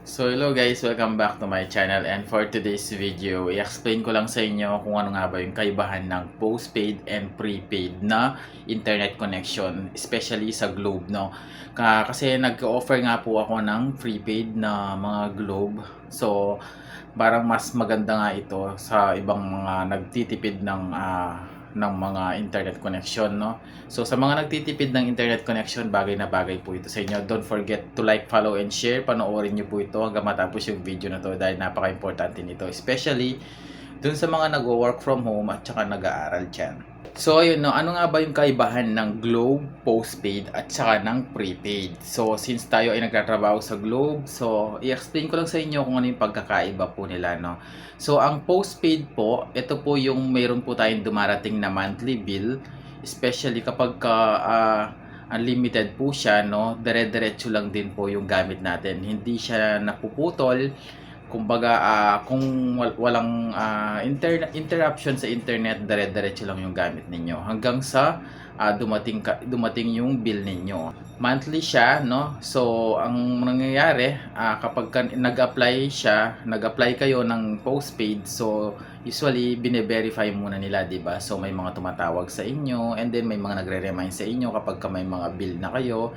So hello guys, welcome back to my channel, and for today's video, i-explain ko lang sa inyo kung ano nga ba yung kaibahan ng postpaid and prepaid na internet connection, especially sa Globe, no? Kasi nag-offer nga po ako ng prepaid na mga Globe. So parang mas maganda nga ito sa ibang mga nagtitipid ng mga internet connection, no? So sa mga nagtitipid ng internet connection, bagay na bagay po ito sa inyo. Don't forget to like, follow, and share. Panoorin niyo po ito hanggang matapos yung video na to dahil napaka-importante nito, especially dun sa mga nag-work from home at saka nag-aaral dyan. So ayun, no, ano nga ba yung kaibahan ng Globe postpaid at saka ng prepaid? So since tayo ay nagtatrabaho sa Globe, so i-explain ko lang sa inyo kung ano yung pagkakaiba po nila, no. So ang postpaid po, ito po yung mayroon po tayong dumarating na monthly bill, especially kapag unlimited po siya, no. Dire-diretso lang din po yung gamit natin. Hindi siya napuputol. Kumbaga, kung walang interruption sa internet, dire-diretso lang yung gamit ninyo hanggang sa dumating yung bill ninyo. Monthly siya, no? So, ang nangyayari, kapag nag-apply kayo ng postpaid, so usually bine-verify muna nila, 'di ba? So may mga tumatawag sa inyo, and then may mga nagre-remind sa inyo kapag may mga bill na kayo.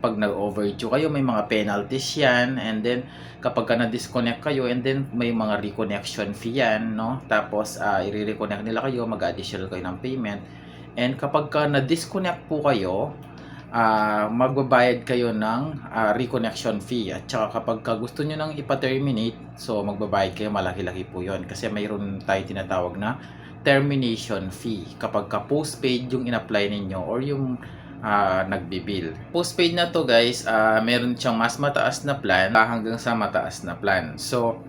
Pag nag-overdue kayo, may mga penalties yan, and then kapag na-disconnect kayo, and then may mga reconnection fee yan, no? Tapos i-reconnect nila kayo, mag-additional kayo ng payment, and kapag na-disconnect po kayo, magbabayad kayo ng reconnection fee, at saka kapag gusto nyo nang ipa-terminate, so magbabayad kayo, malaki-laki po yon kasi mayroon tayo tinatawag na termination fee kapag postpaid yung in-apply ninyo or yung nagbibill. Postpaid na to guys, meron siyang mas mataas na plan hanggang sa mataas na plan. So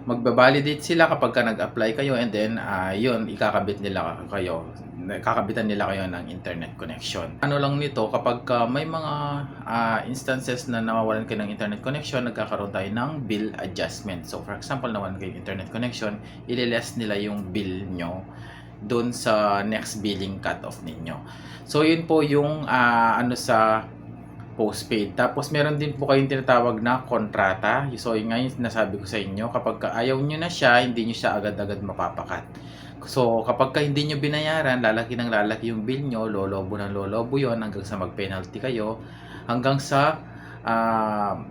magbabalidate sila kapag nag-apply kayo, and then yun, kakabitan nila kayo ng internet connection. Ano lang nito, kapag may mga instances na nawawalan kayo ng internet connection, nagkakaroon tayo ng bill adjustment. So for example, nawalan kayo ng internet connection, ililess nila yung bill nyo doon sa next billing cut-off ninyo. So yun po yung sa postpaid. Tapos meron din po kayong tinatawag na kontrata. So yun nga yung nasabi ko sa inyo, kapag ayaw nyo na siya, hindi nyo siya agad-agad mapapakat. So kapag hindi nyo binayaran, lalaki ng lalaki yung bill nyo, lolobo ng lolobo yon hanggang sa mag-penalty kayo, hanggang sa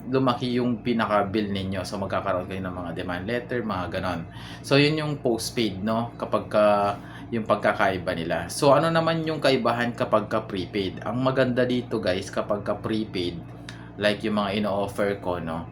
lumaki yung pinaka-bill ninyo. So magkakaroon kayo ng mga demand letter, mga ganon. So yun yung postpaid, no? Kapag yung pagkakaiba nila. So ano naman yung kaibahan kapag prepaid? Ang maganda dito guys, kapag prepaid, like yung mga ino-offer ko, no?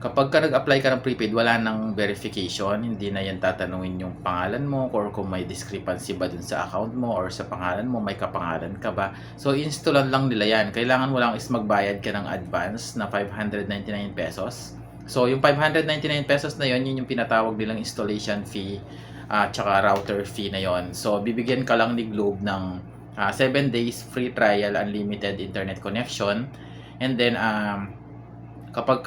Kapag nag-apply ka ng prepaid, wala nang verification, hindi na yan tatanungin yung pangalan mo or kung may discrepancy ba dun sa account mo or sa pangalan mo, may kapangalan ka ba. So installan lang nila yan. Kailangan mo lang is magbayad ka ng advance na 599 pesos. So yung 599 pesos na yon, yun yung pinatawag nilang installation fee at saka router fee na yon. So bibigyan ka lang ni Globe ng 7 days free trial, unlimited internet connection, and then kapag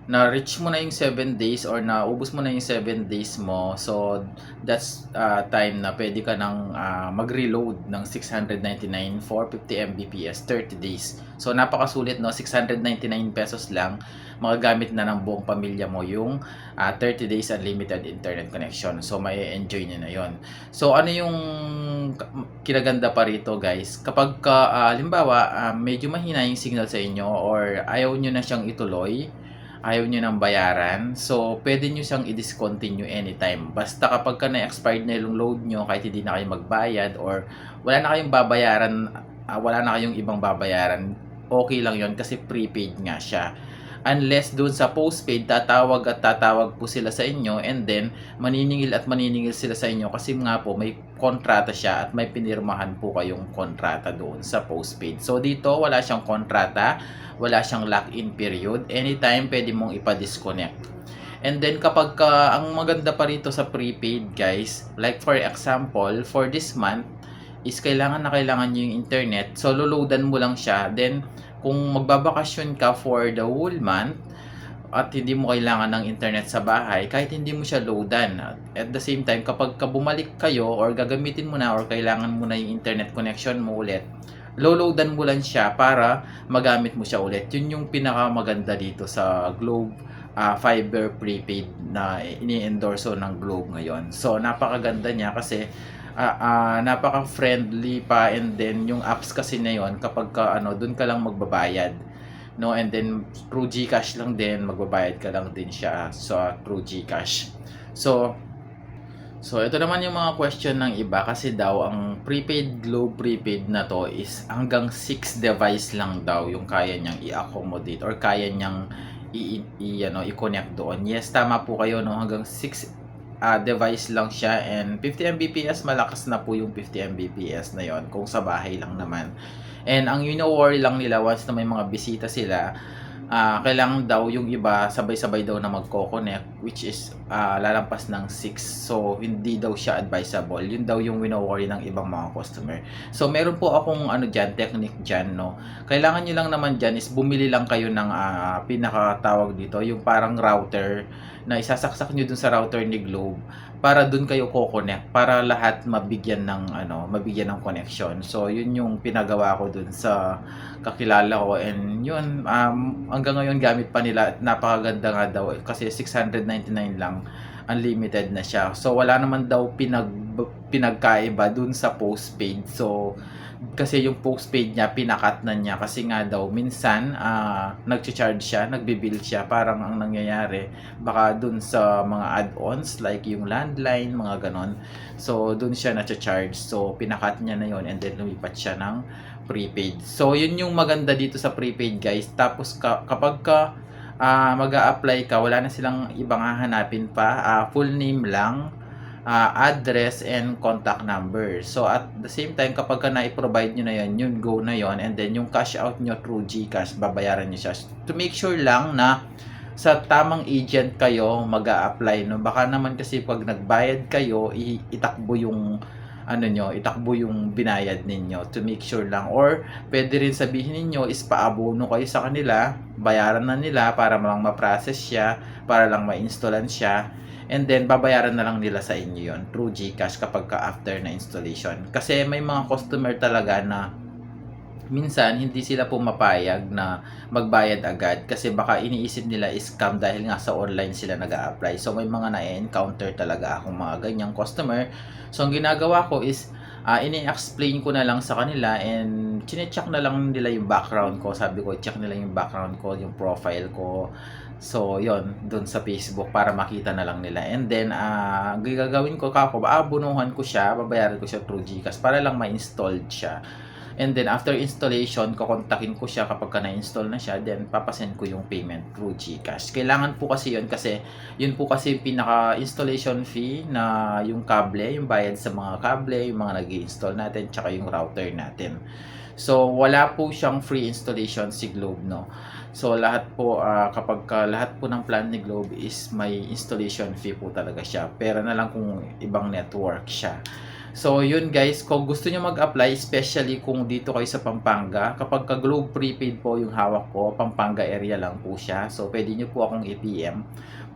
na-reach mo na yung 7 days or naubos mo na yung 7 days mo, so that's time na pwede ka nang mag-reload ng 699 for 50 Mbps 30 days. So napakasulit, no? 699 pesos lang, magagamit na ng buong pamilya mo yung 30 days unlimited internet connection. So may enjoy nyo na yon. So ano yung kinaganda pa rito guys, kapag halimbawa medyo mahina yung signal sa inyo or ayaw nyo na siyang ituloy, ayaw nyo ng bayaran, so pwede nyo siyang i-discontinue anytime. Basta kapag na-expired na yung load nyo, kahit hindi na kayo magbayad or wala na kayong babayaran, wala na kayong ibang babayaran, okay lang yon kasi prepaid nga siya. Unless doon sa postpaid, tatawag at tatawag po sila sa inyo, and then maniningil at maniningil sila sa inyo kasi nga po may kontrata siya at may pinirmahan po kayong kontrata doon sa postpaid. So dito wala siyang kontrata, wala siyang lock-in period, anytime pwede mong ipa-disconnect. And then kapag ang maganda pa rito sa prepaid guys, like for example, for this month is kailangan nyo yung internet, so loloadan mo lang siya, then kung magbabakasyon ka for the whole month at hindi mo kailangan ng internet sa bahay, kahit hindi mo siya loadan, at the same time kapag bumalik kayo or gagamitin mo na or kailangan mo na yung internet connection mo ulit, loloadan mo lang siya para magamit mo siya ulit. Yun yung pinakamaganda dito sa Globe fiber prepaid na ini-endorso ng Globe ngayon. So napakaganda niya kasi napaka-friendly pa, and then yung apps kasi na yon kapag ka doon ka lang magbabayad, no, and then through GCash lang din, magbabayad ka lang din siya sa through GCash. So ito naman yung mga question ng iba, kasi daw ang prepaid Globe prepaid na to is hanggang 6 device lang daw yung kaya niyang i-accommodate or kaya niyang i-connect doon. Yes, tama po kayo, no, hanggang 6 device lang siya, and 50 Mbps, malakas na po yung 50 Mbps na yon kung sa bahay lang naman. And ang worry lang nila, once na may mga bisita sila, kailangan daw yung iba sabay-sabay daw na magko-connect, which is lalampas ng 6. So hindi daw siya advisable. Yun daw yung wino-worry ng ibang mga customer. So meron po akong technique dyan, no. Kailangan nyo lang naman dyan is bumili lang kayo ng pinakatawag dito, yung parang router na isasaksak nyo dun sa router ni Globe, para dun kayo ko-connect, para lahat mabigyan ng connection. So yun yung pinagawa ko dun sa kakilala ko, and yun hanggang ngayon gamit pa nila. Napakaganda nga daw kasi 699 lang, unlimited na siya. So wala naman daw pinagkaiba dun sa postpaid. So kasi yung postpaid niya pinakat na niya, kasi nga daw minsan nagcha-charge siya, nagbi-bill siya. Parang ang nangyayari baka dun sa mga add-ons like yung landline, mga ganon. So dun siya na-charge, so pinakat niya na yon, and then lumipat siya ng prepaid. So yun yung maganda dito sa prepaid, guys. Tapos kapag mag-a-apply ka, wala na silang ibang hahanapin pa, full name lang, address and contact number. So at the same time, kapag na-provide nyo na yan, yung go na yon, and then yung cash out nyo through GCash, babayaran nyo siya. To make sure lang na sa tamang agent kayo mag-a-apply, no. Baka naman kasi pag nagbayad kayo, itakbo yung itakbo yung binayad ninyo. To make sure lang, or pwede rin sabihin ninyo is paabono kayo sa kanila, bayaran na nila para lang ma-process siya, para lang ma-installan siya, and then babayaran na lang nila sa inyo yon through GCash kapag after na installation. Kasi may mga customer talaga na minsan hindi sila pumapayag na magbayad agad, kasi baka iniisip nila is scam dahil nga sa online sila nag-a-apply. So may mga na-encounter talaga akong mga ganyang customer. So ang ginagawa ko is ini-explain ko na lang sa kanila, and chine-check na lang nila yung background ko. Sabi ko, check nila yung background ko, yung profile ko. So yon dun sa Facebook, para makita na lang nila. And then gagawin ko bunuhan ko siya, babayaran ko siya through GCash para lang ma-install siya. And then after installation, kukontakin ko siya kapag na-install na siya, then papasend ko yung payment through GCash. Kailangan po kasi yun, kasi yun po kasi yung pinaka-installation fee, na yung kable, yung bayad sa mga kable, yung mga nag-i-install natin, tsaka yung router natin. So wala po siyang free installation si Globe, no. So lahat po kapag lahat po ng plan ni Globe is may installation fee po talaga siya. Pero na lang kung ibang network siya. So yun, guys, kung gusto niyo mag-apply, especially kung dito kayo sa Pampanga, kapag Globe prepaid po yung hawak ko, Pampanga area lang po siya. So pwede niyo po akong i-PM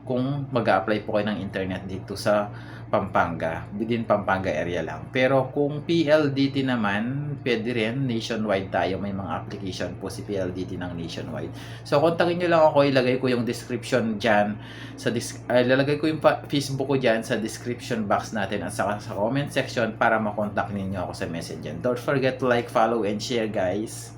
kung mag-apply po kayo ng internet dito sa Pampanga, within Pampanga area lang. Pero kung PLDT naman, pwede rin, nationwide tayo, may mga application po si PLDT ng nationwide. So kontakin nyo lang ako, ilagay ko yung description dyan, ilalagay ko yung Facebook ko dyan sa description box natin, at saka sa comment section, para makontak ninyo ako sa message dyan. Don't forget to like, follow, and share, guys.